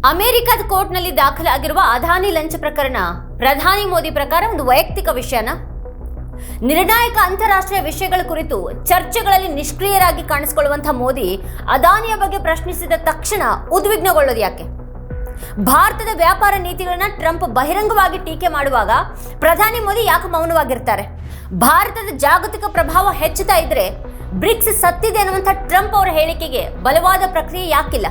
ಅಮೆರಿಕದ ಕೋರ್ಟ್ನಲ್ಲಿ ದಾಖಲಾಗಿರುವ ಅದಾನಿ ಲಂಚ ಪ್ರಕರಣ ಪ್ರಧಾನಿ ಮೋದಿ ಪ್ರಕಾರ ಒಂದು ವೈಯಕ್ತಿಕ ವಿಷಯನ ನಿರ್ಣಾಯಕ ಅಂತಾರಾಷ್ಟ್ರೀಯ ವಿಷಯಗಳ ಕುರಿತು ಚರ್ಚೆಗಳಲ್ಲಿ ನಿಷ್ಕ್ರಿಯರಾಗಿ ಕಾಣಿಸಿಕೊಳ್ಳುವಂತಹ ಮೋದಿ ಅದಾನಿಯ ಬಗ್ಗೆ ಪ್ರಶ್ನಿಸಿದ ತಕ್ಷಣ ಉದ್ವಿಗ್ನಗೊಳ್ಳೋದು ಯಾಕೆ? ಭಾರತದ ವ್ಯಾಪಾರ ನೀತಿಗಳನ್ನ ಟ್ರಂಪ್ ಬಹಿರಂಗವಾಗಿ ಟೀಕೆ ಮಾಡುವಾಗ ಪ್ರಧಾನಿ ಮೋದಿ ಯಾಕೆ ಮೌನವಾಗಿರ್ತಾರೆ? ಭಾರತದ ಜಾಗತಿಕ ಪ್ರಭಾವ ಹೆಚ್ಚುತ್ತಾ ಇದ್ರೆ ಬ್ರಿಕ್ಸ್ ಸತ್ತಿದೆ ಅನ್ನುವಂಥ ಟ್ರಂಪ್ ಅವರ ಹೇಳಿಕೆಗೆ ಬಲವಾದ ಪ್ರಕ್ರಿಯೆ ಯಾಕಿಲ್ಲ?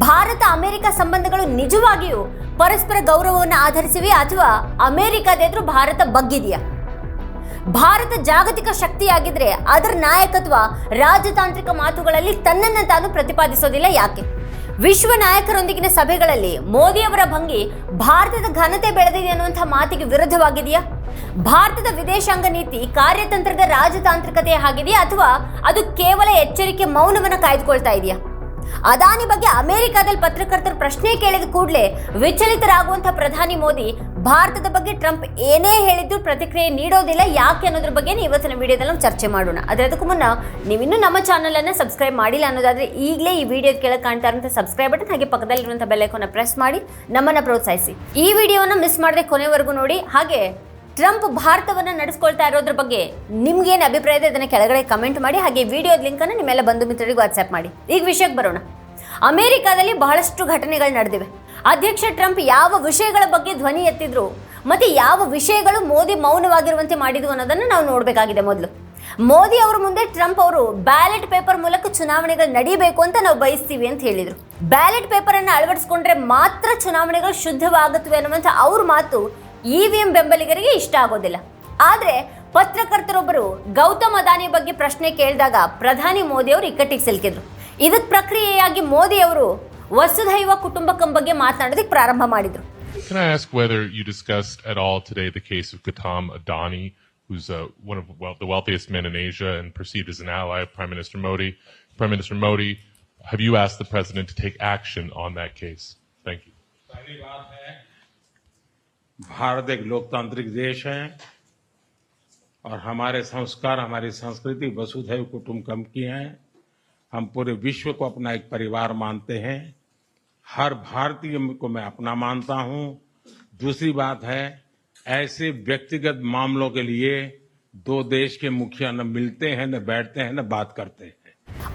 ಭಾರತ ಅಮೆರಿಕ ಸಂಬಂಧಗಳು ನಿಜವಾಗಿಯೂ ಪರಸ್ಪರ ಗೌರವವನ್ನು ಆಧರಿಸಿವೆ ಅಥವಾ ಅಮೆರಿಕದ ಎದುರು ಭಾರತ ಬಗ್ಗಿದೆಯಾ? ಭಾರತ ಜಾಗತಿಕ ಶಕ್ತಿಯಾಗಿದ್ರೆ ಅದರ ನಾಯಕತ್ವ ರಾಜತಾಂತ್ರಿಕ ಮಾತುಗಳಲ್ಲಿ ತನ್ನನ್ನು ತಾನು ಪ್ರತಿಪಾದಿಸೋದಿಲ್ಲ ಯಾಕೆ? ವಿಶ್ವ ನಾಯಕರೊಂದಿಗಿನ ಸಭೆಗಳಲ್ಲಿ ಮೋದಿಯವರ ಭಂಗಿ ಭಾರತದ ಘನತೆ ಬೆಳೆದಿದೆ ಅನ್ನುವಂಥ ಮಾತಿಗೆ ವಿರುದ್ಧವಾಗಿದೆಯಾ? ಭಾರತದ ವಿದೇಶಾಂಗ ನೀತಿ ಕಾರ್ಯತಂತ್ರದ ರಾಜತಾಂತ್ರಿಕತೆ ಆಗಿದೆಯಾ ಅಥವಾ ಅದು ಕೇವಲ ಎಚ್ಚರಿಕೆ ಮೌನವನ್ನು ಕಾಯ್ದುಕೊಳ್ತಾ ಇದೆಯಾ? ಅದಾನಿ ಬಗ್ಗೆ ಅಮೆರಿಕದಲ್ಲಿ ಪತ್ರಕರ್ತರು ಪ್ರಶ್ನೆ ಕೇಳಿದ ಕೂಡಲೇ ವಿಚಲಿತರಾಗುವಂತಹ ಪ್ರಧಾನಿ ಮೋದಿ ಭಾರತದ ಬಗ್ಗೆ ಟ್ರಂಪ್ ಏನೇ ಹೇಳಿದ್ರು ಪ್ರತಿಕ್ರಿಯೆ ನೀಡೋದಿಲ್ಲ ಯಾಕೆ ಅನ್ನೋದ್ರ ಬಗ್ಗೆ ಇವತ್ತಿನ ವಿಡಿಯೋದಲ್ಲಿ ನಾವು ಚರ್ಚೆ ಮಾಡೋಣ. ಅದಕ್ಕೂ ಮುನ್ನ ನೀವಿನ್ನೂ ನಮ್ಮ ಚಾನಲ್ ಅನ್ನು ಸಬ್ಸ್ಕ್ರೈಬ್ ಮಾಡಿಲ್ಲ ಅನ್ನೋದಾದ್ರೆ ಈಗಲೇ ಈ ವಿಡಿಯೋ ಕೆಳಗೆ ಕಾಣ್ತಾ ಇರುವಂತಹ ಸಬ್ಸ್ಕ್ರೈಬ್ ಬಟನ್ ಹಾಗೆ ಪಕ್ಕದಲ್ಲಿರುವಂತಹ ಬೆಲ್ ಐಕಾನ್ ಪ್ರೆಸ್ ಮಾಡಿ ನಮ್ಮನ್ನ ಪ್ರೋತ್ಸಾಹಿಸಿ. ಈ ವಿಡಿಯೋನ ಮಿಸ್ ಮಾಡದೆ ಕೊನೆವರೆಗೂ ನೋಡಿ. ಹಾಗೆ ಟ್ರಂಪ್ ಭಾರತವನ್ನು ನಡೆಸ್ಕೊಳ್ತಾ ಇರೋದ್ರ ಬಗ್ಗೆ ನಿಮ್ಗೇನು ಅಭಿಪ್ರಾಯ ಇದೆ ಅದನ್ನು ಕೆಳಗಡೆ ಕಮೆಂಟ್ ಮಾಡಿ. ಹಾಗೆ ವಿಡಿಯೋದ ಲಿಂಕನ್ನು ನಿಮ್ಮೆಲ್ಲ ಬಂಧು ಮಿತ್ರರಿಗೆ ವಾಟ್ಸ್ಆ್ಯಪ್ ಮಾಡಿ. ಈಗ ವಿಷಯಕ್ಕೆ ಬರೋಣ. ಅಮೆರಿಕದಲ್ಲಿ ಬಹಳಷ್ಟು ಘಟನೆಗಳು ನಡೆದಿವೆ. ಅಧ್ಯಕ್ಷ ಟ್ರಂಪ್ ಯಾವ ವಿಷಯಗಳ ಬಗ್ಗೆ ಧ್ವನಿ ಎತ್ತಿದ್ರು ಮತ್ತೆ ಯಾವ ವಿಷಯಗಳು ಮೋದಿ ಮೌನವಾಗಿರುವಂತೆ ಮಾಡಿದ್ವು ಅನ್ನೋದನ್ನು ನಾವು ನೋಡಬೇಕಾಗಿದೆ. ಮೊದಲು ಮೋದಿ ಅವರ ಮುಂದೆ ಟ್ರಂಪ್ ಅವರು ಬ್ಯಾಲೆಟ್ ಪೇಪರ್ ಮೂಲಕ ಚುನಾವಣೆಗಳು ನಡೀಬೇಕು ಅಂತ ನಾವು ಬಯಸ್ತೀವಿ ಅಂತ ಹೇಳಿದರು. ಬ್ಯಾಲೆಟ್ ಪೇಪರ್ ಅನ್ನು ಅಳವಡಿಸಿಕೊಂಡ್ರೆ ಮಾತ್ರ ಚುನಾವಣೆಗಳು ಶುದ್ಧವಾಗುತ್ತವೆ ಅನ್ನುವಂಥ ಅವ್ರ ಮಾತು ಇವಿಎಂ ಬೆಂಬಲಿಗರಿಗೆ ಇಷ್ಟ ಆಗೋದಿಲ್ಲ. ಆದರೆ ಪತ್ರಕರ್ತರೊಬ್ಬರು ಗೌತಮ್ ಅದಾನಿ ಬಗ್ಗೆ ಪ್ರಶ್ನೆ ಕೇಳಿದಾಗ ಪ್ರಧಾನಿ ಮೋದಿ ಅವರು ಇಕ್ಕಟ್ಟಿಗೆ ಸಿಲುಕಿದ್ರು. ಇದಕ್ಕೆ ಪ್ರಕ್ರಿಯೆಯಾಗಿ ಮೋದಿ ಅವರು ವಸುಧೈವ ಕುಟುಂಬಕಂ ಬಗ್ಗೆ ಮಾತನಾಡೋದಕ್ಕೆ ಪ್ರಾರಂಭ ಮಾಡಿದ್ರು. Can I ask whether you discussed at all today the case of Gautam Adani, who's one of the wealthiest men in Asia and perceived as an ally of Prime Minister Modi? Prime Minister Modi, have you asked the president to take action on that case? Thank you. पहली बात है, भारत एक लोकतांत्रिक देश है और हमारे संस्कार, हमारी संस्कृति वसुधैव कुटुंबकम की है. हम पूरे विश्व को अपना एक परिवार मानते हैं. हर भारतीय को मैं अपना मानता हूं. दूसरी बात है, ऐसे व्यक्तिगत मामलों के लिए दो देश के मुखिया न मिलते हैं, न बैठते हैं, न बात करते हैं.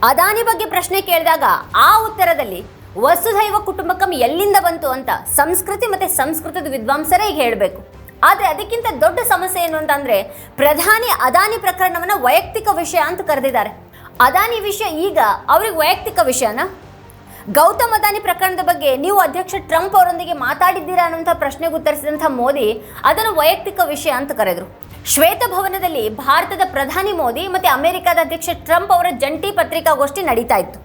ಅದಾನಿ ಬಗ್ಗೆ ಪ್ರಶ್ನೆ ಕೇಳಿದಾಗ ಆ ಉತ್ತರದಲ್ಲಿ ವಸುಧೈವ ಕುಟುಂಬಕಂ ಎಲ್ಲಿಂದ ಬಂತು ಅಂತ ಸಂಸ್ಕೃತಿ ಮತ್ತೆ ಸಂಸ್ಕೃತದ ವಿದ್ವಾಂಸರೇ ಈಗ ಹೇಳಬೇಕು. ಆದರೆ ಅದಕ್ಕಿಂತ ದೊಡ್ಡ ಸಮಸ್ಯೆ ಏನು ಅಂತಂದ್ರೆ ಪ್ರಧಾನಿ ಅದಾನಿ ಪ್ರಕರಣವನ್ನ ವೈಯಕ್ತಿಕ ವಿಷಯ ಅಂತ ಕರೆದಿದ್ದಾರೆ. ಅದಾನಿ ವಿಷಯ ಈಗ ಅವ್ರಿಗೆ ವೈಯಕ್ತಿಕ ವಿಷಯನ? ಗೌತಮ್ ಅದಾನಿ ಪ್ರಕರಣದ ಬಗ್ಗೆ ನೀವು ಅಧ್ಯಕ್ಷ ಟ್ರಂಪ್ ಅವರೊಂದಿಗೆ ಮಾತಾಡಿದ್ದೀರಾ ಅನ್ನುವಂಥ ಪ್ರಶ್ನೆಗೆ ಉತ್ತರಿಸಿದಂಥ ಮೋದಿ ಅದನ್ನು ವೈಯಕ್ತಿಕ ವಿಷಯ ಅಂತ ಕರೆದರು. ಶ್ವೇತಭವನದಲ್ಲಿ ಭಾರತದ ಪ್ರಧಾನಿ ಮೋದಿ ಮತ್ತು ಅಮೆರಿಕದ ಅಧ್ಯಕ್ಷ ಟ್ರಂಪ್ ಅವರ ಜಂಟಿ ಪತ್ರಿಕಾಗೋಷ್ಠಿ ನಡೀತಾ ಇತ್ತು.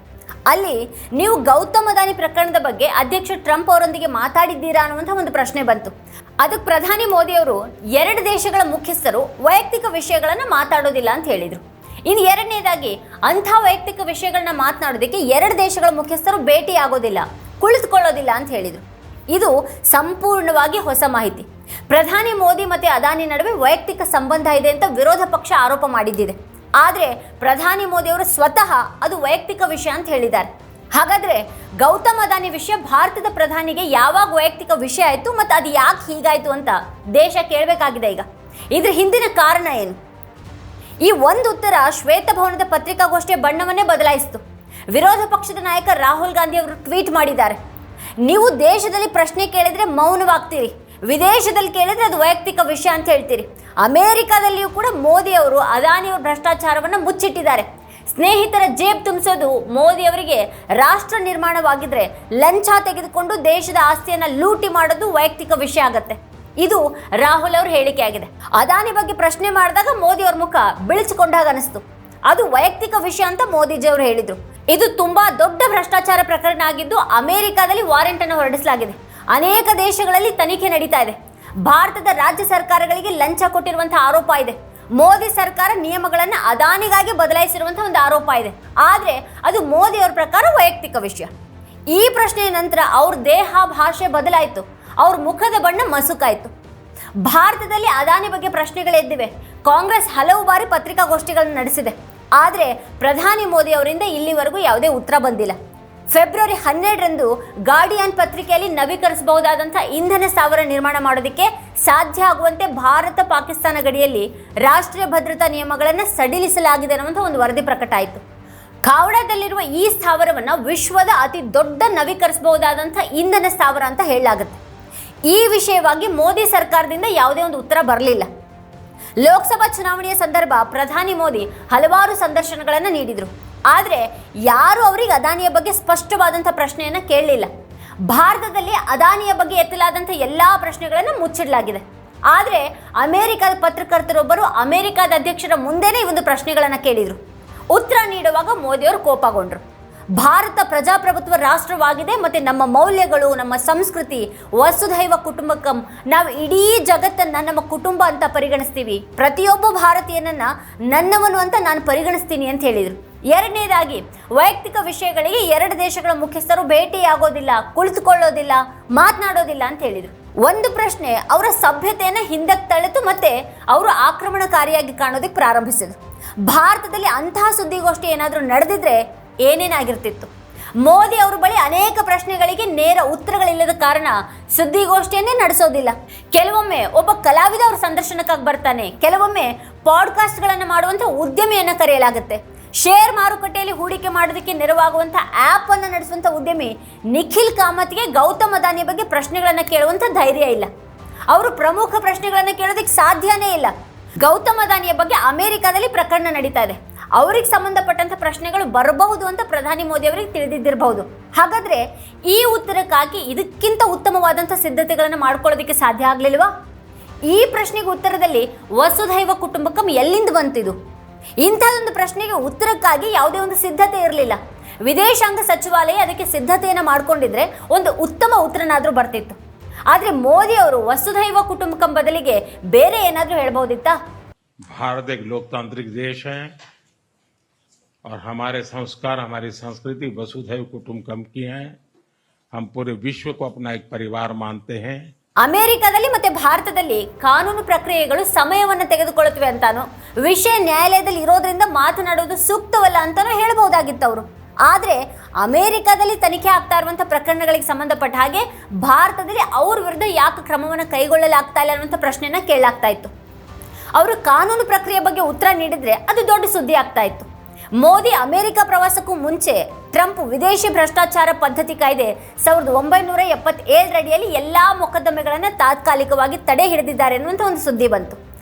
ಅಲ್ಲಿ ನೀವು ಗೌತಮ್ ಅದಾನಿ ಪ್ರಕರಣದ ಬಗ್ಗೆ ಅಧ್ಯಕ್ಷ ಟ್ರಂಪ್ ಅವರೊಂದಿಗೆ ಮಾತಾಡಿದ್ದೀರಾ ಅನ್ನುವಂಥ ಒಂದು ಪ್ರಶ್ನೆ ಬಂತು. ಅದಕ್ಕೆ ಪ್ರಧಾನಿ ಮೋದಿ ಅವರು ಎರಡು ದೇಶಗಳ ಮುಖ್ಯಸ್ಥರು ವೈಯಕ್ತಿಕ ವಿಷಯಗಳನ್ನು ಮಾತಾಡೋದಿಲ್ಲ ಅಂತ ಹೇಳಿದರು. ಇನ್ನು ಎರಡನೇದಾಗಿ ಅಂಥ ವೈಯಕ್ತಿಕ ವಿಷಯಗಳನ್ನ ಮಾತನಾಡೋದಕ್ಕೆ ಎರಡು ದೇಶಗಳ ಮುಖ್ಯಸ್ಥರು ಭೇಟಿ ಆಗೋದಿಲ್ಲ, ಕುಳಿತುಕೊಳ್ಳೋದಿಲ್ಲ ಅಂತ ಹೇಳಿದರು. ಇದು ಸಂಪೂರ್ಣವಾಗಿ ಹೊಸ ಮಾಹಿತಿ. ಪ್ರಧಾನಿ ಮೋದಿ ಮತ್ತು ಅದಾನಿ ನಡುವೆ ವೈಯಕ್ತಿಕ ಸಂಬಂಧ ಇದೆ ಅಂತ ವಿರೋಧ ಪಕ್ಷ ಆರೋಪ ಮಾಡಿದ್ದಿದೆ. ಆದರೆ ಪ್ರಧಾನಿ ಮೋದಿ ಅವರು ಸ್ವತಃ ಅದು ವೈಯಕ್ತಿಕ ವಿಷಯ ಅಂತ ಹೇಳಿದ್ದಾರೆ. ಹಾಗಾದರೆ ಗೌತಮ್ ಅದಾನಿ ವಿಷಯ ಭಾರತದ ಪ್ರಧಾನಿಗೆ ಯಾವಾಗ ವೈಯಕ್ತಿಕ ವಿಷಯ ಆಯಿತು ಮತ್ತು ಅದು ಯಾಕೆ ಹೀಗಾಯಿತು ಅಂತ ದೇಶ ಕೇಳಬೇಕಾಗಿದೆ. ಈಗ ಇದ್ರ ಹಿಂದಿನ ಕಾರಣ ಏನು? ಈ ಒಂದು ಉತ್ತರ ಶ್ವೇತಭವನದ ಪತ್ರಿಕಾಗೋಷ್ಠಿಯ ಬಣ್ಣವನ್ನೇ ಬದಲಾಯಿಸಿತು. ವಿರೋಧ ಪಕ್ಷದ ನಾಯಕ ರಾಹುಲ್ ಗಾಂಧಿ ಅವರು ಟ್ವೀಟ್ ಮಾಡಿದ್ದಾರೆ, ನೀವು ದೇಶದಲ್ಲಿ ಪ್ರಶ್ನೆ ಕೇಳಿದ್ರೆ ಮೌನವಾಗ್ತೀರಿ, ವಿದೇಶದಲ್ಲಿ ಕೇಳಿದ್ರೆ ಅದು ವೈಯಕ್ತಿಕ ವಿಷಯ ಅಂತ ಹೇಳ್ತೀರಿ. ಅಮೆರಿಕದಲ್ಲಿಯೂ ಕೂಡ ಮೋದಿ ಅವರು ಅದಾನಿಯವರ ಭ್ರಷ್ಟಾಚಾರವನ್ನು ಮುಚ್ಚಿಟ್ಟಿದ್ದಾರೆ. ಸ್ನೇಹಿತರ ಜೇಬ್ ತುಂಬಿಸೋದು ಮೋದಿ ಅವರಿಗೆ ರಾಷ್ಟ್ರ ನಿರ್ಮಾಣವಾಗಿದ್ರೆ ಲಂಚ ತೆಗೆದುಕೊಂಡು ದೇಶದ ಆಸ್ತಿಯನ್ನು ಲೂಟಿ ಮಾಡೋದು ವೈಯಕ್ತಿಕ ವಿಷಯ ಆಗತ್ತೆ. ಇದು ರಾಹುಲ್ ಅವ್ರ ಹೇಳಿಕೆ ಆಗಿದೆ. ಅದಾನಿ ಬಗ್ಗೆ ಪ್ರಶ್ನೆ ಮಾಡಿದಾಗ ಮೋದಿ ಅವ್ರ ಮುಖ ಬಿಳಿಸಿಕೊಂಡಾಗ ಅನಿಸ್ತು. ಅದು ವೈಯಕ್ತಿಕ ವಿಷಯ ಅಂತ ಮೋದಿಜಿ ಅವರು ಹೇಳಿದ್ರು. ಇದು ತುಂಬಾ ದೊಡ್ಡ ಭ್ರಷ್ಟಾಚಾರ ಪ್ರಕರಣ ಆಗಿದ್ದು ಅಮೆರಿಕದಲ್ಲಿ ವಾರೆಂಟ್ ಅನ್ನು ಹೊರಡಿಸಲಾಗಿದೆ. ಅನೇಕ ದೇಶಗಳಲ್ಲಿ ತನಿಖೆ ನಡೀತಾ ಇದೆ. ಭಾರತದ ರಾಜ್ಯ ಸರ್ಕಾರಗಳಿಗೆ ಲಂಚ ಕೊಟ್ಟಿರುವಂತಹ ಆರೋಪ ಇದೆ. ಮೋದಿ ಸರ್ಕಾರ ನಿಯಮಗಳನ್ನು ಅದಾನಿಗಾಗಿ ಬದಲಾಯಿಸಿರುವಂತಹ ಒಂದು ಆರೋಪ ಇದೆ. ಆದರೆ ಅದು ಮೋದಿ ಅವರ ಪ್ರಕಾರ ವೈಯಕ್ತಿಕ ವಿಷಯ. ಈ ಪ್ರಶ್ನೆಯ ನಂತರ ಅವ್ರ ದೇಹ ಭಾಷೆ ಬದಲಾಯಿತು, ಅವ್ರ ಮುಖದ ಬಣ್ಣ ಮಸುಕಾಯಿತು. ಭಾರತದಲ್ಲಿ ಅದಾನಿ ಬಗ್ಗೆ ಪ್ರಶ್ನೆಗಳೆದ್ದಿವೆ. ಕಾಂಗ್ರೆಸ್ ಹಲವು ಬಾರಿ ಪತ್ರಿಕಾಗೋಷ್ಠಿಗಳನ್ನು ನಡೆಸಿದೆ. ಆದರೆ ಪ್ರಧಾನಿ ಮೋದಿ ಅವರಿಂದ ಇಲ್ಲಿವರೆಗೂ ಯಾವುದೇ ಉತ್ತರ ಬಂದಿಲ್ಲ. ಫೆಬ್ರವರಿ 12ರಂದು ಗಾರ್ಡಿಯನ್ ಪತ್ರಿಕೆಯಲ್ಲಿ ನವೀಕರಿಸಬಹುದಾದಂಥ ಇಂಧನ ಸ್ಥಾವರ ನಿರ್ಮಾಣ ಮಾಡೋದಕ್ಕೆ ಸಾಧ್ಯ ಆಗುವಂತೆ ಭಾರತ ಪಾಕಿಸ್ತಾನ ಗಡಿಯಲ್ಲಿ ರಾಷ್ಟ್ರೀಯ ಭದ್ರತಾ ನಿಯಮಗಳನ್ನು ಸಡಿಲಿಸಲಾಗಿದೆ ಅನ್ನುವಂಥ ಒಂದು ವರದಿ ಪ್ರಕಟ ಆಯಿತು. ಕಾವಡಾದಲ್ಲಿರುವ ಈ ಸ್ಥಾವರವನ್ನು ವಿಶ್ವದ ಅತಿ ದೊಡ್ಡ ನವೀಕರಿಸಬಹುದಾದಂಥ ಇಂಧನ ಸ್ಥಾವರ ಅಂತ ಹೇಳಲಾಗುತ್ತೆ. ಈ ವಿಷಯವಾಗಿ ಮೋದಿ ಸರ್ಕಾರದಿಂದ ಯಾವುದೇ ಒಂದು ಉತ್ತರ ಬರಲಿಲ್ಲ. ಲೋಕಸಭಾ ಚುನಾವಣೆಯ ಸಂದರ್ಭ ಪ್ರಧಾನಿ ಮೋದಿ ಹಲವಾರು ಸಂದರ್ಶನಗಳನ್ನು ನೀಡಿದರು. ಆದರೆ ಯಾರು ಅವರಿಗೆ ಅದಾನಿಯ ಬಗ್ಗೆ ಸ್ಪಷ್ಟವಾದಂಥ ಪ್ರಶ್ನೆಯನ್ನು ಕೇಳಲಿಲ್ಲ. ಭಾರತದಲ್ಲಿ ಅದಾನಿಯ ಬಗ್ಗೆ ಎತ್ತಲಾದಂಥ ಎಲ್ಲ ಪ್ರಶ್ನೆಗಳನ್ನು ಮುಚ್ಚಿಡಲಾಗಿದೆ. ಆದರೆ ಅಮೆರಿಕದ ಪತ್ರಕರ್ತರೊಬ್ಬರು ಅಮೆರಿಕದ ಅಧ್ಯಕ್ಷರ ಮುಂದೆನೇ ಈ ಒಂದು ಪ್ರಶ್ನೆಗಳನ್ನು ಕೇಳಿದರು. ಉತ್ತರ ನೀಡುವಾಗ ಮೋದಿಯವರು ಕೋಪಗೊಂಡರು. ಭಾರತ ಪ್ರಜಾಪ್ರಭುತ್ವ ರಾಷ್ಟ್ರವಾಗಿದೆ ಮತ್ತು ನಮ್ಮ ಮೌಲ್ಯಗಳು, ನಮ್ಮ ಸಂಸ್ಕೃತಿ, ವಸುಧೈವ ಕುಟುಂಬಕಂ, ನಾವು ಇಡೀ ಜಗತ್ತನ್ನು ನಮ್ಮ ಕುಟುಂಬ ಅಂತ ಪರಿಗಣಿಸ್ತೀವಿ, ಪ್ರತಿಯೊಬ್ಬ ಭಾರತೀಯನನ್ನ ನನ್ನವನು ಅಂತ ನಾನು ಪರಿಗಣಿಸ್ತೀನಿ ಅಂತ ಹೇಳಿದರು. ಎರಡನೇದಾಗಿ ವೈಯಕ್ತಿಕ ವಿಷಯಗಳಿಗೆ ಎರಡು ದೇಶಗಳ ಮುಖ್ಯಸ್ಥರು ಭೇಟಿಯಾಗೋದಿಲ್ಲ, ಕುಳಿತುಕೊಳ್ಳೋದಿಲ್ಲ, ಮಾತನಾಡೋದಿಲ್ಲ ಅಂತ ಹೇಳಿದರು. ಒಂದು ಪ್ರಶ್ನೆ ಅವರ ಸಭ್ಯತೆಯನ್ನು ಹಿಂದಕ್ಕೆ ತಳ್ಳಿತು ಮತ್ತೆ ಅವರು ಆಕ್ರಮಣಕಾರಿಯಾಗಿ ಕಾಣೋದಕ್ಕೆ ಪ್ರಾರಂಭಿಸಿದರು. ಭಾರತದಲ್ಲಿ ಅಂತಹ ಸುದ್ದಿಗೋಷ್ಠಿ ಏನಾದರೂ ನಡೆದಿದ್ರೆ ಏನೇನಾಗಿರ್ತಿತ್ತು? ಮೋದಿ ಅವರ ಬಳಿ ಅನೇಕ ಪ್ರಶ್ನೆಗಳಿಗೆ ನೇರ ಉತ್ತರಗಳಿಲ್ಲದ ಕಾರಣ ಸುದ್ದಿಗೋಷ್ಠಿಯನ್ನೇ ನಡೆಸೋದಿಲ್ಲ. ಕೆಲವೊಮ್ಮೆ ಒಬ್ಬ ಕಲಾವಿದ ಅವ್ರ ಸಂದರ್ಶನಕ್ಕಾಗಿ ಬರ್ತಾನೆ, ಕೆಲವೊಮ್ಮೆ ಪಾಡ್ಕಾಸ್ಟ್ಗಳನ್ನು ಮಾಡುವಂಥ ಉದ್ಯಮಿಯನ್ನು ಕರೆಯಲಾಗುತ್ತೆ. ಶೇರ್ ಮಾರುಕಟ್ಟೆಯಲ್ಲಿ ಹೂಡಿಕೆ ಮಾಡೋದಕ್ಕೆ ನೆರವಾಗುವಂಥ ಆ್ಯಪ್ ಅನ್ನು ನಡೆಸುವಂಥ ಉದ್ಯಮಿ ನಿಖಿಲ್ ಕಾಮತ್ಗೆ ಗೌತಮ್ ಅದಾನಿ ಬಗ್ಗೆ ಪ್ರಶ್ನೆಗಳನ್ನು ಕೇಳುವಂಥ ಧೈರ್ಯ ಇಲ್ಲ. ಅವರು ಪ್ರಮುಖ ಪ್ರಶ್ನೆಗಳನ್ನು ಕೇಳೋದಕ್ಕೆ ಸಾಧ್ಯನೇ ಇಲ್ಲ. ಗೌತಮ್ ಅದಾನಿಯ ಬಗ್ಗೆ ಅಮೆರಿಕದಲ್ಲಿ ಪ್ರಕರಣ ನಡೀತಾ ಇದೆ. ಅವ್ರಿಗೆ ಸಂಬಂಧಪಟ್ಟಂಥ ಪ್ರಶ್ನೆಗಳು ಬರಬಹುದು ಅಂತ ಪ್ರಧಾನಿ ಮೋದಿ ಅವರಿಗೆ ತಿಳಿದಿದ್ದಿರಬಹುದು. ಹಾಗಾದ್ರೆ ಈ ಉತ್ತರಕ್ಕಾಗಿ ಇದಕ್ಕಿಂತ ಉತ್ತಮವಾದಂಥ ಸಿದ್ಧತೆಗಳನ್ನು ಮಾಡ್ಕೊಳ್ಳೋದಕ್ಕೆ ಸಾಧ್ಯ ಆಗಲಿಲ್ವಾ? ಈ ಪ್ರಶ್ನೆಗೆ ಉತ್ತರದಲ್ಲಿ ವಸುಧೈವ ಕುಟುಂಬಕಂ ಎಲ್ಲಿಂದ ಬಂತಿದು? ಇಂಥದೊಂದು ಪ್ರಶ್ನೆಗೆ ಉತ್ತರಕ್ಕಾಗಿ ಯಾವುದೇ ಒಂದು ಸಿದ್ಧತೆ ಇರಲಿಲ್ಲ. ವಿದೇಶಾಂಗ ಸಚಿವಾಲಯ ಅದಕ್ಕೆ ಸಿದ್ಧತೆಯನ್ನು ಮಾಡಿಕೊಂಡಿದ್ರೆ ಒಂದು ಉತ್ತಮ ಉತ್ತರನಾದರೂ ಬರ್ತಿತ್ತು. ಆದರೆ ಮೋದಿ ಅವರು ವಸುಧೈವ ಕುಟುಂಬಕಂ ಬದಲಿಗೆ ಬೇರೆ ಏನಾದರೂ ಹೇಳ್ಬೋದಿತ್ತಾ? भारत एक लोकतांत्रिक देश है और हमारे संस्कार, हमारी संस्कृति वसुधैव कुटुंबकम की है. हम पूरे विश्व को अपना एक परिवार मानते हैं. ಅಮೆರಿಕದಲ್ಲಿ ಮತ್ತೆ ಭಾರತದಲ್ಲಿ ಕಾನೂನು ಪ್ರಕ್ರಿಯೆಗಳು ಸಮಯವನ್ನು ತೆಗೆದುಕೊಳ್ಳುತ್ತವೆ ಅಂತಾನು, ವಿಷಯ ನ್ಯಾಯಾಲಯದಲ್ಲಿ ಇರೋದ್ರಿಂದ ಮಾತನಾಡೋದು ಸೂಕ್ತವಲ್ಲ ಅಂತಾನು ಹೇಳ್ಬಹುದಾಗಿತ್ತು ಅವರು. ಆದರೆ ಅಮೆರಿಕದಲ್ಲಿ ತನಿಖೆ ಆಗ್ತಾ ಇರುವಂಥ ಪ್ರಕರಣಗಳಿಗೆ ಸಂಬಂಧಪಟ್ಟ ಹಾಗೆ ಭಾರತದಲ್ಲಿ ಅವ್ರ ವಿರುದ್ಧ ಯಾಕೆ ಕ್ರಮವನ್ನು ಕೈಗೊಳ್ಳಲಾಗ್ತಾ ಇಲ್ಲ ಅನ್ನುವಂಥ ಪ್ರಶ್ನೆನ ಕೇಳಲಾಗ್ತಾ ಇತ್ತು. ಅವರು ಕಾನೂನು ಪ್ರಕ್ರಿಯೆ ಬಗ್ಗೆ ಉತ್ತರ ನೀಡಿದ್ರೆ ಅದು ದೊಡ್ಡ ಸುದ್ದಿ ಆಗ್ತಾ ಇತ್ತು. ಮೋದಿ ಅಮೆರಿಕ ಪ್ರವಾಸಕ್ಕೂ ಮುಂಚೆ ಟ್ರಂಪ್ ವಿದೇಶಿ ಭ್ರಷ್ಟಾಚಾರ ಪದ್ಧತಿ ಕಾಯ್ದೆ 1977 ಅಡಿಯಲ್ಲಿ ಎಲ್ಲ ಮೊಕದ್ದಮೆಗಳನ್ನು ತಾತ್ಕಾಲಿಕವಾಗಿ ತಡೆ ಹಿಡಿದಿದ್ದಾರೆ ಅನ್ನುವಂಥ ಒಂದು ಸುದ್ದಿ ಬಂತು.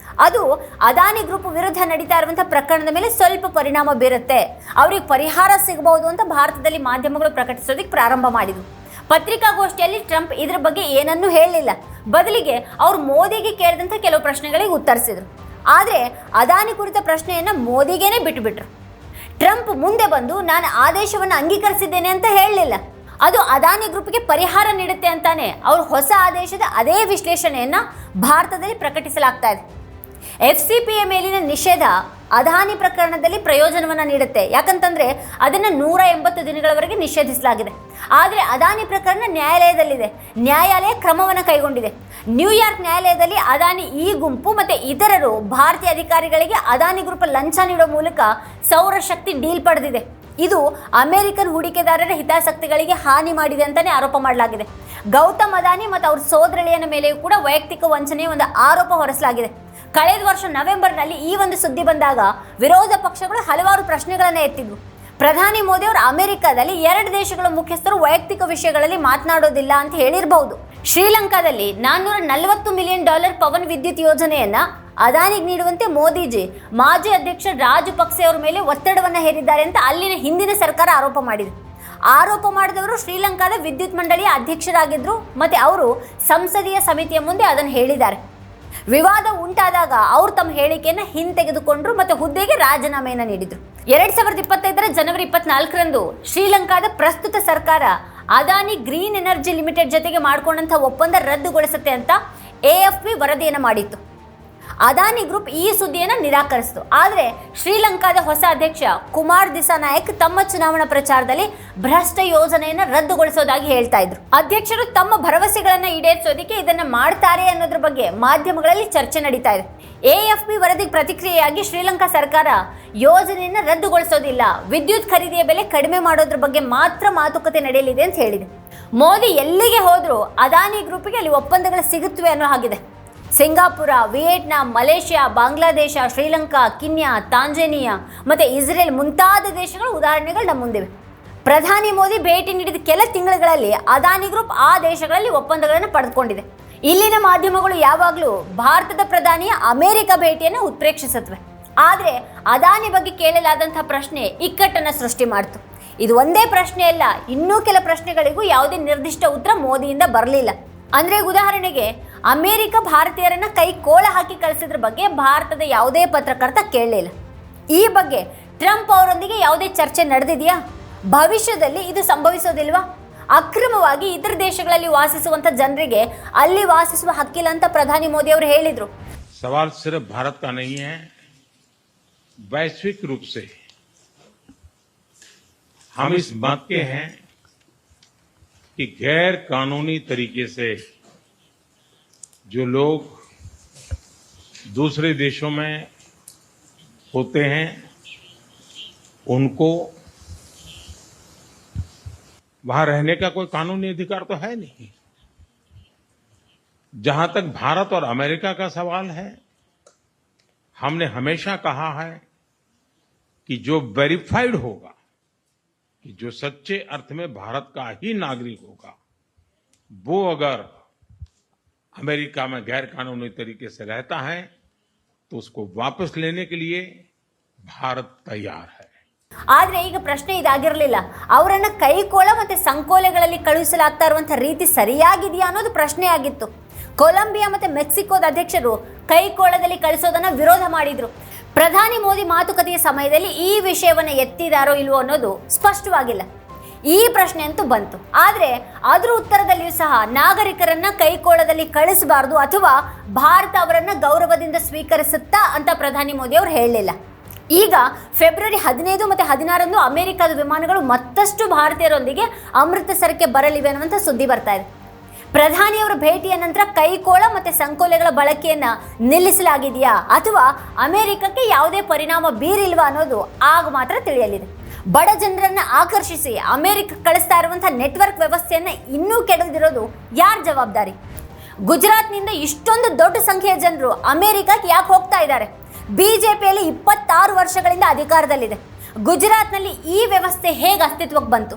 ಅದು ಅದಾನಿ ಗ್ರೂಪ್ ವಿರುದ್ಧ ನಡೀತಾ ಇರುವಂಥ ಪ್ರಕರಣದ ಮೇಲೆ ಸ್ವಲ್ಪ ಪರಿಣಾಮ ಬೀರುತ್ತೆ, ಅವ್ರಿಗೆ ಪರಿಹಾರ ಸಿಗಬಹುದು ಅಂತ ಭಾರತದಲ್ಲಿ ಮಾಧ್ಯಮಗಳು ಪ್ರಕಟಿಸೋದಕ್ಕೆ ಪ್ರಾರಂಭ ಮಾಡಿದ್ರು. ಪತ್ರಿಕಾಗೋಷ್ಠಿಯಲ್ಲಿ ಟ್ರಂಪ್ ಇದ್ರ ಬಗ್ಗೆ ಏನನ್ನೂ ಹೇಳಲಿಲ್ಲ. ಬದಲಿಗೆ ಅವರು ಮೋದಿಗೆ ಕೇಳಿದಂಥ ಕೆಲವು ಪ್ರಶ್ನೆಗಳಿಗೆ ಉತ್ತರಿಸಿದರು. ಆದರೆ ಅದಾನಿ ಕುರಿತ ಪ್ರಶ್ನೆಯನ್ನು ಮೋದಿಗೇನೆ ಬಿಟ್ಟುಬಿಟ್ರು. ಟ್ರಂಪ್ ಮುಂದೆ ಬಂದು ನಾನು ಆದೇಶವನ್ನು ಅಂಗೀಕರಿಸಿದ್ದೇನೆ ಅಂತ ಹೇಳಲಿಲ್ಲ. ಅದು ಅದಾನಿ ಗ್ರೂಪ್ಗೆ ಪರಿಹಾರ ನೀಡುತ್ತೆ ಅಂತಾನೆ ಅವರು ಹೊಸ ಆದೇಶದ ಅದೇ ವಿಶ್ಲೇಷಣೆಯನ್ನು ಭಾರತದಲ್ಲಿ ಪ್ರಕಟಿಸಲಾಗ್ತಾ ಇದೆ. FCPA ಮೇಲಿನ ನಿಷೇಧ ಅದಾನಿ ಪ್ರಕರಣದಲ್ಲಿ ಪ್ರಯೋಜನವನ್ನು ನೀಡುತ್ತೆ. ಯಾಕಂತಂದರೆ ಅದನ್ನು 180 ದಿನಗಳವರೆಗೆ ನಿಷೇಧಿಸಲಾಗಿದೆ. ಆದರೆ ಅದಾನಿ ಪ್ರಕರಣ ನ್ಯಾಯಾಲಯದಲ್ಲಿದೆ. ನ್ಯಾಯಾಲಯ ಕ್ರಮವನ್ನು ಕೈಗೊಂಡಿದೆ. ನ್ಯೂಯಾರ್ಕ್ ನ್ಯಾಯಾಲಯದಲ್ಲಿ ಅದಾನಿ ಈ ಗುಂಪು ಮತ್ತು ಇತರರು ಭಾರತೀಯ ಅಧಿಕಾರಿಗಳಿಗೆ ಅದಾನಿ ಗ್ರೂಪ್ ಲಂಚ ನೀಡುವ ಮೂಲಕ ಸೌರಶಕ್ತಿ ಡೀಲ್ ಪಡೆದಿದೆ. ಇದು ಅಮೆರಿಕನ್ ಹೂಡಿಕೆದಾರರ ಹಿತಾಸಕ್ತಿಗಳಿಗೆ ಹಾನಿ ಮಾಡಿದೆ ಅಂತಲೇ ಆರೋಪ ಮಾಡಲಾಗಿದೆ. ಗೌತಮ್ ಅದಾನಿ ಮತ್ತು ಅವ್ರ ಸೋದರಳಿಯನ ಮೇಲೆಯೂ ಕೂಡ ವೈಯಕ್ತಿಕ ವಂಚನೆಯ ಒಂದು ಆರೋಪ ಹೊರಿಸಲಾಗಿದೆ. ಕಳೆದ ವರ್ಷ ನವೆಂಬರ್ನಲ್ಲಿ ಈ ಒಂದು ಸುದ್ದಿ ಬಂದಾಗ ವಿರೋಧ ಪಕ್ಷಗಳು ಹಲವಾರು ಪ್ರಶ್ನೆಗಳನ್ನು ಎತ್ತಿದ್ವು. ಪ್ರಧಾನಿ ಮೋದಿ ಅವರು ಅಮೆರಿಕದಲ್ಲಿ 2 ದೇಶಗಳ ಮುಖ್ಯಸ್ಥರು ವೈಯಕ್ತಿಕ ವಿಷಯಗಳಲ್ಲಿ ಮಾತನಾಡೋದಿಲ್ಲ ಅಂತ ಹೇಳಿರಬಹುದು. ಶ್ರೀಲಂಕಾದಲ್ಲಿ $440 ಮಿಲಿಯನ್ ಪವನ್ ವಿದ್ಯುತ್ ಯೋಜನೆಯನ್ನ ಅದಾನಿಗೆ ನೀಡುವಂತೆ ಮೋದಿಜಿ ಮಾಜಿ ಅಧ್ಯಕ್ಷ ರಾಜಪಕ್ಸೆ ಅವರ ಮೇಲೆ ಒತ್ತಡವನ್ನು ಹೇರಿದ್ದಾರೆ ಅಂತ ಅಲ್ಲಿನ ಹಿಂದಿನ ಸರ್ಕಾರ ಆರೋಪ ಮಾಡಿದೆ. ಆರೋಪ ಮಾಡಿದವರು ಶ್ರೀಲಂಕಾದ ವಿದ್ಯುತ್ ಮಂಡಳಿಯ ಅಧ್ಯಕ್ಷರಾಗಿದ್ದರು ಮತ್ತು ಅವರು ಸಂಸದೀಯ ಸಮಿತಿಯ ಮುಂದೆ ಅದನ್ನು ಹೇಳಿದ್ದಾರೆ. ವಿವಾದ ಉಂಟಾದಾಗ ಅವರು ತಮ್ಮ ಹೇಳಿಕೆಯನ್ನು ಹಿಂತೆಗೆದುಕೊಂಡ್ರು ಮತ್ತು ಹುದ್ದೆಗೆ ರಾಜೀನಾಮೆಯನ್ನು ನೀಡಿದರು. 2025 ಜನವರಿ 24ರಂದು ಶ್ರೀಲಂಕಾದ ಪ್ರಸ್ತುತ ಸರ್ಕಾರ ಅದಾನಿ ಗ್ರೀನ್ ಎನರ್ಜಿ ಲಿಮಿಟೆಡ್ ಜೊತೆಗೆ ಮಾಡಿಕೊಂಡಂಥ ಒಪ್ಪಂದ ರದ್ದುಗೊಳಿಸುತ್ತೆ ಅಂತ AFP ವರದಿಯನ್ನು ಮಾಡಿತ್ತು. ಅದಾನಿ ಗ್ರೂಪ್ ಈ ಸುದ್ದಿಯನ್ನು ನಿರಾಕರಿಸಿತು. ಆದರೆ ಶ್ರೀಲಂಕಾದ ಹೊಸ ಅಧ್ಯಕ್ಷ ಕುಮಾರ್ ದಿಸಾನಾಯಕ್ ತಮ್ಮ ಚುನಾವಣಾ ಪ್ರಚಾರದಲ್ಲಿ ಭ್ರಷ್ಟ ಯೋಜನೆಯನ್ನು ರದ್ದುಗೊಳಿಸೋದಾಗಿ ಹೇಳ್ತಾ ಇದ್ರು. ಅಧ್ಯಕ್ಷರು ತಮ್ಮ ಭರವಸೆಗಳನ್ನು ಈಡೇರಿಸೋದಕ್ಕೆ ಇದನ್ನ ಮಾಡ್ತಾರೆ ಅನ್ನೋದ್ರ ಬಗ್ಗೆ ಮಾಧ್ಯಮಗಳಲ್ಲಿ ಚರ್ಚೆ ನಡೀತಾ ಇದೆ. AFP ವರದಿಗೆ ಪ್ರತಿಕ್ರಿಯೆಯಾಗಿ ಶ್ರೀಲಂಕಾ ಸರ್ಕಾರ ಯೋಜನೆಯನ್ನು ರದ್ದುಗೊಳಿಸೋದಿಲ್ಲ, ವಿದ್ಯುತ್ ಖರೀದಿಯ ಬೆಲೆ ಕಡಿಮೆ ಮಾಡೋದ್ರ ಬಗ್ಗೆ ಮಾತ್ರ ಮಾತುಕತೆ ನಡೆಯಲಿದೆ ಅಂತ ಹೇಳಿದೆ. ಮೋದಿ ಎಲ್ಲಿಗೆ ಹೋದ್ರೂ ಅದಾನಿ ಗ್ರೂಪ್ಗೆ ಅಲ್ಲಿ ಒಪ್ಪಂದಗಳು ಸಿಗುತ್ತವೆ ಅನ್ನೋ ಹಾಗಿದೆ. Singapore, Vietnam, Malaysia, Bangladesh, Sri Lanka, Kenya, Tanzania ಮತ್ತು ಇಸ್ರೇಲ್ ಮುಂತಾದ ದೇಶಗಳು ಉದಾಹರಣೆಗಳು ನಮ್ಮ ಮುಂದಿವೆ. ಪ್ರಧಾನಿ ಮೋದಿ ಭೇಟಿ ನೀಡಿದ ಕೆಲ ತಿಂಗಳುಗಳಲ್ಲಿ ಅದಾನಿ ಗ್ರೂಪ್ ಆ ದೇಶಗಳಲ್ಲಿ ಒಪ್ಪಂದಗಳನ್ನು ಪಡೆದುಕೊಂಡಿದೆ. ಇಲ್ಲಿನ ಮಾಧ್ಯಮಗಳು ಯಾವಾಗಲೂ ಭಾರತದ ಪ್ರಧಾನಿಯ ಅಮೆರಿಕ ಭೇಟಿಯನ್ನು ಉತ್ಪ್ರೇಕ್ಷಿಸುತ್ತವೆ. ಆದರೆ ಅದಾನಿ ಬಗ್ಗೆ ಕೇಳಲಾದಂತಹ ಪ್ರಶ್ನೆ ಇಕ್ಕಟ್ಟನ್ನು ಸೃಷ್ಟಿ ಮಾಡಿತು. ಇದು ಒಂದೇ ಪ್ರಶ್ನೆ ಅಲ್ಲ, ಇನ್ನೂ ಕೆಲ ಪ್ರಶ್ನೆಗಳಿಗೂ ಯಾವುದೇ ನಿರ್ದಿಷ್ಟ ಉತ್ತರ ಮೋದಿಯಿಂದ ಬರಲಿಲ್ಲ. ಅಂದರೆ ಉದಾಹರಣೆಗೆ ಅಮೆರಿಕ ಭಾರತೀಯರನ್ನ ಕೈ ಕೋಳ ಹಾಕಿ ಕಳಿಸಿದ್ರ ಬಗ್ಗೆ ಭಾರತದ ಯಾವುದೇ ಪತ್ರಕರ್ತ ಕೇಳಲಿಲ್ಲ. ಈ ಬಗ್ಗೆ ಟ್ರಂಪ್ ಅವರೊಂದಿಗೆ ಯಾವುದೇ ಚರ್ಚೆ ನಡೆದಿದೆಯಾ? ಭವಿಷ್ಯದಲ್ಲಿ ಇದು ಸಂಭವಿಸೋದಿಲ್ವಾ? ಅಕ್ರಮವಾಗಿ ಇತರ ದೇಶಗಳಲ್ಲಿ ವಾಸಿಸುವಂತ ಜನರಿಗೆ ಅಲ್ಲಿ ವಾಸಿಸುವ ಹಕ್ಕಿಲ್ಲ ಅಂತ ಪ್ರಧಾನಿ ಮೋದಿ ಅವರು ಹೇಳಿದ್ರು. सवाल सिर्फ भारत का नहीं है, वैश्विक रूप से हम इस बात के हैं कि गैर कानूनी तरीके से जो लोग दूसरे देशों में होते हैं उनको वहां रहने का कोई कानूनी अधिकार तो है नहीं. जहां तक भारत और अमेरिका का सवाल है, हमने हमेशा कहा है कि जो वेरीफाइड होगा, कि जो सच्चे अर्थ में भारत का ही नागरिक होगा, वो अगर अमेरिका में गैर कानूनी तरीके से रहता है तो उसको वापस लेने के लिए भारत तैयार है. ಆದ್ರೆ ಈಗ ಪ್ರಶ್ನೆ ಇದಾಗಿರಲಿಲ್ಲ, ಅವರನ್ನ ಕೈಕೋಳ ಮತ್ತೆ ಸಂಕೋಲೆಗಳಲ್ಲಿ ಕಳುಹಿಸಲಾಗ್ತಾ ಇರುವಂತಹ ರೀತಿ ಸರಿಯಾಗಿದೆಯಾ ಅನ್ನೋದು ಪ್ರಶ್ನೆ ಆಗಿತ್ತು. ಕೊಲಂಬಿಯಾ ಮತ್ತೆ ಮೆಕ್ಸಿಕೋದ ಅಧ್ಯಕ್ಷರು ಕೈಕೋಳದಲ್ಲಿ ಕಳಿಸೋದನ್ನ ವಿರೋಧ ಮಾಡಿದ್ರು. ಪ್ರಧಾನಿ ಮೋದಿ ಮಾತುಕತೆಯ ಸಮಯದಲ್ಲಿ ಈ ವಿಷಯವನ್ನ ಎತ್ತಿದಾರೋ ಇಲ್ವೋ ಅನ್ನೋದು ಸ್ಪಷ್ಟವಾಗಿಲ್ಲ. ಈ ಪ್ರಶ್ನೆ ಅಂತೂ ಬಂತು. ಆದರೆ ಅದರ ಉತ್ತರದಲ್ಲಿಯೂ ಸಹ ನಾಗರಿಕರನ್ನ ಕೈಕೋಳದಲ್ಲಿ ಕಳಿಸಬಾರದು ಅಥವಾ ಭಾರತ ಅವರನ್ನ ಗೌರವದಿಂದ ಸ್ವೀಕರಿಸುತ್ತಾ ಅಂತ ಪ್ರಧಾನಿ ಮೋದಿ ಅವರು ಹೇಳಲಿಲ್ಲ. ಈಗ ಫೆಬ್ರವರಿ 15 ಮತ್ತು 16 ಅಮೆರಿಕದ ವಿಮಾನಗಳು ಮತ್ತಷ್ಟು ಭಾರತೀಯರೊಂದಿಗೆ ಅಮೃತಸರಕ್ಕೆ ಬರಲಿವೆ ಅನ್ನುವಂಥ ಸುದ್ದಿ ಬರ್ತಾ ಇದೆ. ಪ್ರಧಾನಿಯವರ ಭೇಟಿಯ ನಂತರ ಕೈಕೋಳ ಮತ್ತು ಸಂಕೋಲೆಗಳ ಬಳಕೆಯನ್ನು ನಿಲ್ಲಿಸಲಾಗಿದೆಯಾ ಅಥವಾ ಅಮೆರಿಕಕ್ಕೆ ಯಾವುದೇ ಪರಿಣಾಮ ಬೀರಿಲ್ವಾ ಅನ್ನೋದು ಆಗ ಮಾತ್ರ ತಿಳಿಯಲಿದೆ. ಬಡ ಜನರನ್ನು ಆಕರ್ಷಿಸಿ ಅಮೆರಿಕ ಕಳಿಸ್ತಾ ಇರುವಂತಹ ನೆಟ್ವರ್ಕ್ ವ್ಯವಸ್ಥೆಯನ್ನು ಇನ್ನೂ ಕೆಡದಿರೋದು ಯಾರ ಜವಾಬ್ದಾರಿ? ಗುಜರಾತ್ನಿಂದ ಇಷ್ಟೊಂದು ದೊಡ್ಡ ಸಂಖ್ಯೆಯ ಜನರು ಅಮೆರಿಕಕ್ಕೆ ಯಾಕೆ ಹೋಗ್ತಾ ಇದ್ದಾರೆ? ಬಿಜೆಪಿಯಲ್ಲಿ 26 ವರ್ಷಗಳಿಂದ ಅಧಿಕಾರದಲ್ಲಿದೆ. ಗುಜರಾತ್ನಲ್ಲಿ ಈ ವ್ಯವಸ್ಥೆ ಹೇಗೆ ಅಸ್ತಿತ್ವಕ್ಕೆ ಬಂತು?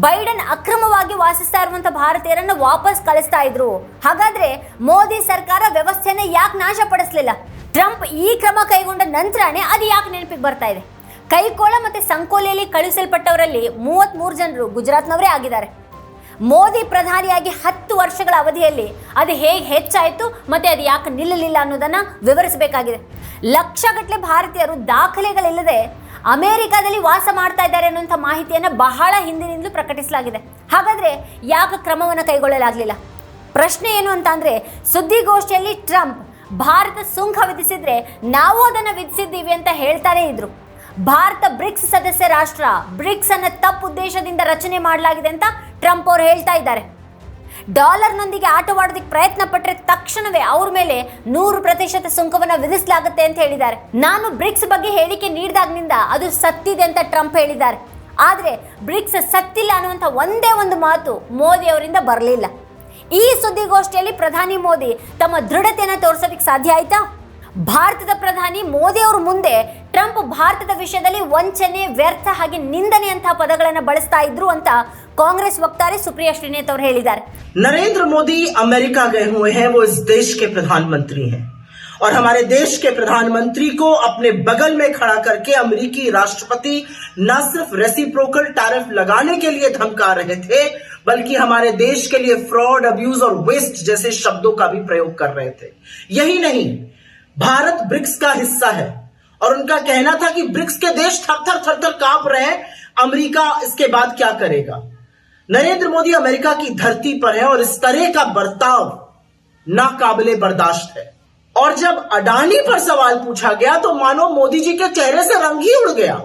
ಬೈಡನ್ ಅಕ್ರಮವಾಗಿ ವಾಸಿಸ್ತಾ ಇರುವಂತಹ ಭಾರತೀಯರನ್ನು ವಾಪಸ್ ಕಳಿಸ್ತಾ ಇದ್ರು. ಹಾಗಾದ್ರೆ ಮೋದಿ ಸರ್ಕಾರ ವ್ಯವಸ್ಥೆಯನ್ನು ಯಾಕೆ ನಾಶಪಡಿಸಲಿಲ್ಲ? ಟ್ರಂಪ್ ಈ ಕ್ರಮ ಕೈಗೊಂಡ ನಂತರನೇ ಅದು ಯಾಕೆ ನೆನಪಿಗೆ ಬರ್ತಾ ಇದೆ? ಕೈಕೋಳ ಮತ್ತೆ ಸಂಕೋಲೆಯಲ್ಲಿ ಕಳುಹಿಸಲ್ಪಟ್ಟವರಲ್ಲಿ 33 ಜನರು ಗುಜರಾತ್ನವರೇ ಆಗಿದ್ದಾರೆ. ಮೋದಿ ಪ್ರಧಾನಿಯಾಗಿ 10 ವರ್ಷಗಳ ಅವಧಿಯಲ್ಲಿ ಅದು ಹೇಗೆ ಹೆಚ್ಚಾಯಿತು ಮತ್ತೆ ಅದು ಯಾಕೆ ನಿಲ್ಲಲಿಲ್ಲ ಅನ್ನೋದನ್ನ ವಿವರಿಸಬೇಕಾಗಿದೆ. ಲಕ್ಷಗಟ್ಟಲೆ ಭಾರತೀಯರು ದಾಖಲೆಗಳಿಲ್ಲದೆ ಅಮೆರಿಕದಲ್ಲಿ ವಾಸ ಮಾಡ್ತಾ ಇದ್ದಾರೆ ಅನ್ನುವಂಥ ಮಾಹಿತಿಯನ್ನು ಬಹಳ ಹಿಂದಿನಿಂದಲೂ ಪ್ರಕಟಿಸಲಾಗಿದೆ. ಹಾಗಾದ್ರೆ ಯಾಕೆ ಕ್ರಮವನ್ನು ಕೈಗೊಳ್ಳಲಾಗಲಿಲ್ಲ? ಪ್ರಶ್ನೆ ಏನು ಅಂತ ಅಂದ್ರೆ, ಸುದ್ದಿಗೋಷ್ಠಿಯಲ್ಲಿ ಟ್ರಂಪ್ ಭಾರತ ಸುಂಕ ವಿಧಿಸಿದ್ರೆ ನಾವು ಅದನ್ನು ವಿಧಿಸಿದ್ದೀವಿ ಅಂತ ಹೇಳ್ತಾನೆ ಇದ್ರು. ಭಾರತ ಬ್ರಿಕ್ಸ್ ಸದಸ್ಯ ರಾಷ್ಟ್ರ, ಬ್ರಿಕ್ಸ್ ಅನ್ನ ತಪ್ಪು ಉದ್ದೇಶದಿಂದ ರಚನೆ ಮಾಡಲಾಗಿದೆ ಅಂತ ಟ್ರಂಪ್ ಅವರು ಹೇಳ್ತಾ ಇದ್ದಾರೆ. ಡಾಲರ್ನೊಂದಿಗೆ ಆಟವಾಡೋದಕ್ಕೆ ಪ್ರಯತ್ನ ಪಟ್ಟರೆ ತಕ್ಷಣವೇ ಅವ್ರ ಮೇಲೆ 100% ಸುಂಕವನ್ನು ವಿಧಿಸಲಾಗುತ್ತೆ ಅಂತ ಹೇಳಿದ್ದಾರೆ. ನಾನು ಬ್ರಿಕ್ಸ್ ಬಗ್ಗೆ ಹೇಳಿಕೆ ನೀಡಿದಾಗಿನಿಂದ ಅದು ಸತ್ತಿದೆ ಅಂತ ಟ್ರಂಪ್ ಹೇಳಿದ್ದಾರೆ. ಆದರೆ ಬ್ರಿಕ್ಸ್ ಸತ್ತಿಲ್ಲ ಅನ್ನುವಂಥ ಒಂದೇ ಒಂದು ಮಾತು ಮೋದಿ ಅವರಿಂದ ಬರಲಿಲ್ಲ. ಈ ಸುದ್ದಿಗೋಷ್ಠಿಯಲ್ಲಿ ಪ್ರಧಾನಿ ಮೋದಿ ತಮ್ಮ ದೃಢತೆಯನ್ನು ತೋರಿಸೋದಕ್ಕೆ ಸಾಧ್ಯ ಆಯ್ತಾ? ಭಾರತದ ಪ್ರಧಾನಿ ಮೋದಿ ಅವರು ಮುಂದೆ ಟ್ರಂಪ್ ಭಾರತದ ವಿಷಯದಲ್ಲಿ ವಂಚನೆ, ವ್ಯರ್ಥ ಹಾಗೆ ನಿಂದನೆ ಅಂತ ಪದಗಳನ್ನು ಬಳಸ್ತಾ ಇದ್ರು ಅಂತ कांग्रेस वक्तारे सुप्रिया श्रीनेत और ಹೇಳಿದ್ದಾರೆ. नरेंद्र मोदी अमेरिका गए हुए हैं, वो इस देश के प्रधानमंत्री हैं और हमारे देश के प्रधानमंत्री को अपने बगल में खड़ा करके अमेरिकी राष्ट्रपति न सिर्फ रेसिप्रोकल टैरिफ लगाने के लिए धमका रहे थे, बल्कि हमारे देश के लिए फ्रॉड, अब्यूज और वेस्ट जैसे शब्दों का भी प्रयोग कर रहे थे. यही नहीं, भारत ब्रिक्स का हिस्सा है और उनका कहना था कि ब्रिक्स के देश थर थर कांप रहे हैं, अमेरिका इसके बाद क्या करेगा. नरेंद्र मोदी अमेरिका की धरती पर है और इस तरह का बर्ताव नाकाबिले बर्दाश्त है और जब अडानी पर सवाल पूछा गया तो मानो मोदी जी के चेहरे से रंग ही उड़ गया।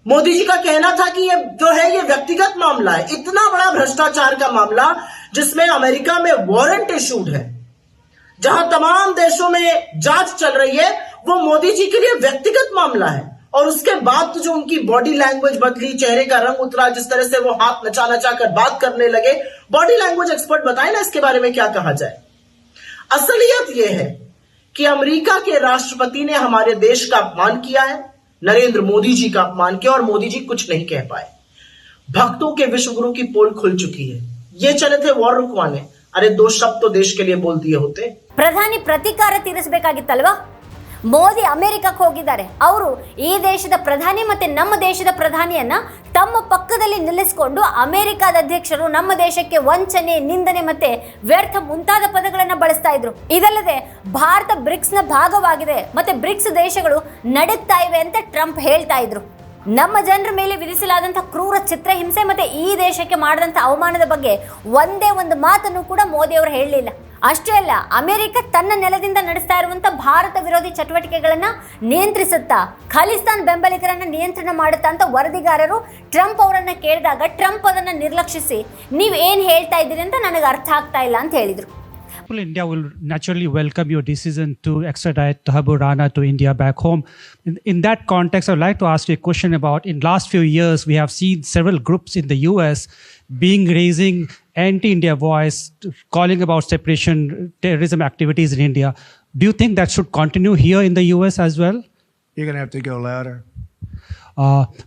मोदी जी का कहना था कि ये जो है ये व्यक्तिगत मामला है, इतना बड़ा भ्रष्टाचार का मामला जिसमें अमेरिका में वारंट इशूड है, जहां तमाम देशों में जांच चल रही है, वो मोदी जी के लिए व्यक्तिगत मामला है। और उसके बाद तो जो उनकी बॉडी लैंग्वेज बदली, चेहरे का रंग उतरा, जिस तरह से वो हाथ नचा नचा कर बात करने लगे, बॉडी लैंग्वेज एक्सपर्ट बताए ना इसके बारे में क्या कहा जाए। असलियत यह है कि अमेरिका के राष्ट्रपति ने हमारे देश का अपमान किया है, नरेंद्र मोदी जी का अपमान किया, और मोदी जी कुछ नहीं कह पाए। भक्तों के विश्वगुरु की पोल खुल चुकी है। ये चले थे वॉर रुकवाने, अरे 2 शब्द तो देश के लिए बोल दिए होते। ಪ್ರಧಾನಿ ಪ್ರತೀಕಾರ ತೀರಿಸಬೇಕಾಗಿತ್ತಲ್ವಾ? ಮೋದಿ ಅಮೆರಿಕಕ್ಕೆ ಹೋಗಿದ್ದಾರೆ. ಅವರು ಈ ದೇಶದ ಪ್ರಧಾನಿ ಮತ್ತೆ ನಮ್ಮ ದೇಶದ ಪ್ರಧಾನಿಯನ್ನ ತಮ್ಮ ಪಕ್ಕದಲ್ಲಿ ನಿಲ್ಲಿಸಿಕೊಂಡು ಅಮೆರಿಕದ ಅಧ್ಯಕ್ಷರು ನಮ್ಮ ದೇಶಕ್ಕೆ ವಂಚನೆ, ನಿಂದನೆ ಮತ್ತೆ ವ್ಯರ್ಥ ಮುಂತಾದ ಪದಗಳನ್ನು ಬಳಸ್ತಾ ಇದ್ರು. ಇದಲ್ಲದೆ ಭಾರತ ಬ್ರಿಕ್ಸ್ನ ಭಾಗವಾಗಿದೆ ಮತ್ತೆ ಬ್ರಿಕ್ಸ್ ದೇಶಗಳು ನಡುತ್ತಾ ಇವೆ ಅಂತ ಟ್ರಂಪ್ ಹೇಳ್ತಾ ಇದ್ರು. ನಮ್ಮ ಜನರ ಮೇಲೆ ವಿಧಿಸಲಾದಂಥ ಕ್ರೂರ ಚಿತ್ರಹಿಂಸೆ ಮತ್ತೆ ಈ ದೇಶಕ್ಕೆ ಮಾಡಿದಂಥ ಅವಮಾನದ ಬಗ್ಗೆ ಒಂದೇ ಒಂದು ಮಾತನ್ನು ಕೂಡ ಮೋದಿ ಅವರು ಹೇಳಲಿಲ್ಲ. ಅಷ್ಟೇ ಅಲ್ಲ, ಅಮೆರಿಕ ತನ್ನ ನೆಲದಿಂದ ನಡೆಸ್ತಾ ಇರುವಂಥ ಭಾರತ ವಿರೋಧಿ ಚಟುವಟಿಕೆಗಳನ್ನು ನಿಯಂತ್ರಿಸುತ್ತಾ ಖಲಿಸ್ತಾನ್ ಬೆಂಬಲಿಗರನ್ನು ನಿಯಂತ್ರಣ ಮಾಡುತ್ತಾ ಅಂತ ವರದಿಗಾರರು ಟ್ರಂಪ್ ಅವರನ್ನು ಕೇಳಿದಾಗ ಟ್ರಂಪ್ ಅದನ್ನು ನಿರ್ಲಕ್ಷಿಸಿ ನೀವು ಏನು ಹೇಳ್ತಾ ಇದ್ದೀರಿ ಅಂತ ನನಗೆ ಅರ್ಥ ಆಗ್ತಾ ಇಲ್ಲ ಅಂತ ಹೇಳಿದರು. India will naturally welcome your decision to extradite Thakur Rana to India back home. In that context, I would like to ask you a question about, in last few years, we have seen several groups in the US raising anti-India voice, calling about separation, terrorism activities in India. Do you think that should continue here in the US as well? You're going to have to go louder.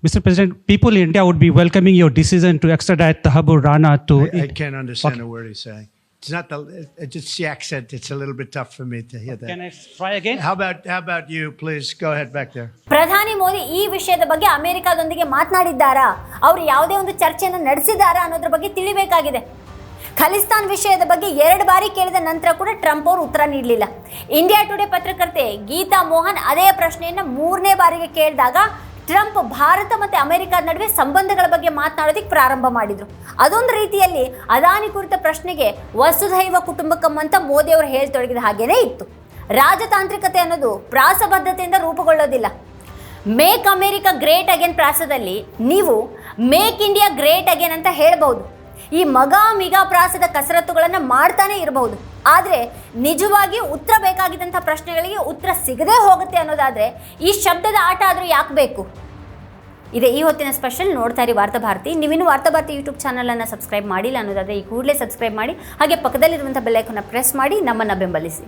Mr. President, people in India would be welcoming your decision to extradite Thakur Rana to... I can't understand a word he's saying. It's not it's just the accent. It's a little bit tough for me to hear that. Can I try again? How about you, please? Go ahead back there. ಪ್ರಧಾನಿ ಮೋದಿ ಈ ವಿಷಯದ ಬಗ್ಗೆ ಅಮೆರಿಕದೊಂದಿಗೆ ಮಾತನಾಡಿದ್ದಾರಾ, ಅವರು ಯಾವುದೇ ಒಂದು ಚರ್ಚೆಯನ್ನು ನಡೆಸಿದ್ದಾರಾ ಅನ್ನೋದ್ರ ಬಗ್ಗೆ ತಿಳಿಬೇಕಾಗಿದೆ. ಖಲಿಸ್ತಾನ್ ವಿಷಯದ ಬಗ್ಗೆ 2 ಬಾರಿ ಕೇಳಿದ ನಂತರ ಕೂಡ ಟ್ರಂಪ್ ಅವರು ಉತ್ತರ ನೀಡಲಿಲ್ಲ. ಇಂಡಿಯಾ ಟುಡೇ ಪತ್ರಕರ್ತೆ ಗೀತಾ ಮೋಹನ್ ಅದೇ ಪ್ರಶ್ನೆಯನ್ನು 3ನೇ ಬಾರಿಗೆ ಕೇಳಿದಾಗ ಟ್ರಂಪ್ ಭಾರತ ಮತ್ತು ಅಮೆರಿಕದ ನಡುವೆ ಸಂಬಂಧಗಳ ಬಗ್ಗೆ ಮಾತನಾಡೋದಕ್ಕೆ ಪ್ರಾರಂಭ ಮಾಡಿದರು. ಅದೊಂದು ರೀತಿಯಲ್ಲಿ ಅದಾನಿ ಕುರಿತ ಪ್ರಶ್ನೆಗೆ ವಸುಧೈವ ಕುಟುಂಬಕಂ ಅಂತ ಮೋದಿ ಅವರು ಹೇಳ್ತೊಡಗಿದ ಹಾಗೇನೇ ಇತ್ತು. ರಾಜತಾಂತ್ರಿಕತೆ ಅನ್ನೋದು ಪ್ರಾಸಬದ್ಧತೆಯಿಂದ ರೂಪುಗೊಳ್ಳೋದಿಲ್ಲ. ಮೇಕ್ ಅಮೆರಿಕಾ ಗ್ರೇಟ್ ಅಗೇನ್ ಪ್ರಾಸದಲ್ಲಿ ನೀವು ಮೇಕ್ ಇಂಡಿಯಾ ಗ್ರೇಟ್ ಅಗೇನ್ ಅಂತ ಹೇಳ್ಬೋದು. ಈ ಮಿಗ ಪ್ರಾಸದ ಕಸರತ್ತುಗಳನ್ನು ಮಾಡ್ತಾನೆ ಇರಬಹುದು. ಆದರೆ ನಿಜವಾಗಿ ಉತ್ತರ ಬೇಕಾಗಿದ್ದಂಥ ಪ್ರಶ್ನೆಗಳಿಗೆ ಉತ್ತರ ಸಿಗದೇ ಹೋಗುತ್ತೆ ಅನ್ನೋದಾದರೆ ಈ ಶಬ್ದದ ಆಟ ಆದರೂ ಯಾಕೆ ಬೇಕು? ಇದೆ ಈ ಹೊತ್ತಿನ ಸ್ಪೆಷಲ್. ನೋಡ್ತಾ ಇರಿ ವಾರ್ತಾ ಭಾರತಿ. ನೀವಿನ್ನು ವಾರ್ತಾ ಭಾರತಿ ಯೂಟ್ಯೂಬ್ ಚಾನಲನ್ನು ಸಬ್ಸ್ಕ್ರೈಬ್ ಮಾಡಿಲ್ಲ ಅನ್ನೋದಾದರೆ ಈ ಕೂಡಲೇ ಸಬ್ಸ್ಕ್ರೈಬ್ ಮಾಡಿ, ಹಾಗೆ ಪಕ್ಕದಲ್ಲಿರುವಂಥ ಬೆಲ್ ಐಕಾನ್ನ ಪ್ರೆಸ್ ಮಾಡಿ ನಮ್ಮನ್ನು ಬೆಂಬಲಿಸಿ.